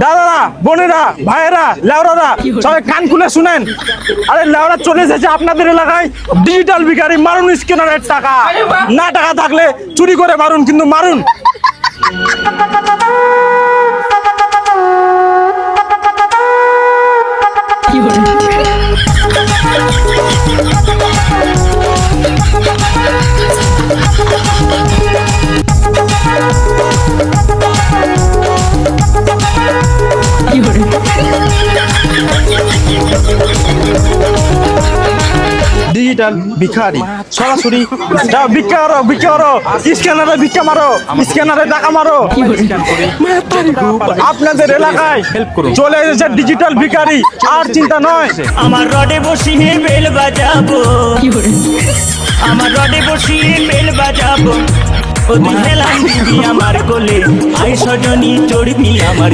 দাদারা, বোনেরা, ভাইয়েরা, লেওরারা, সবাই কান খুলে শুনেন। আরে লেওরা চলে এসেছে আপনাদের এলাকায় ডিজিটাল ভিখারি। মারুন স্ক্যানারের টাকা। না টাকা থাকলে চুরি করে মারুন, কিন্তু মারুন। ডিজিটাল ভিখারি সরাসরি ভিক্ষা করো, স্ক্যানারে ভিক্ষা মারো, স্ক্যানারে টাকা মারো। আপনাদের এলাকায় চলে এসেছে ডিজিটাল ভিখারি, আর চিন্তা নয়। আমার রডে বসিয়ে বেল বাজাবো, আমার রডে বসিয়ে বেল বাজাবো। ও তুই হেলাম দিবি আমার কোলে, আই সজনী চড়বি আমার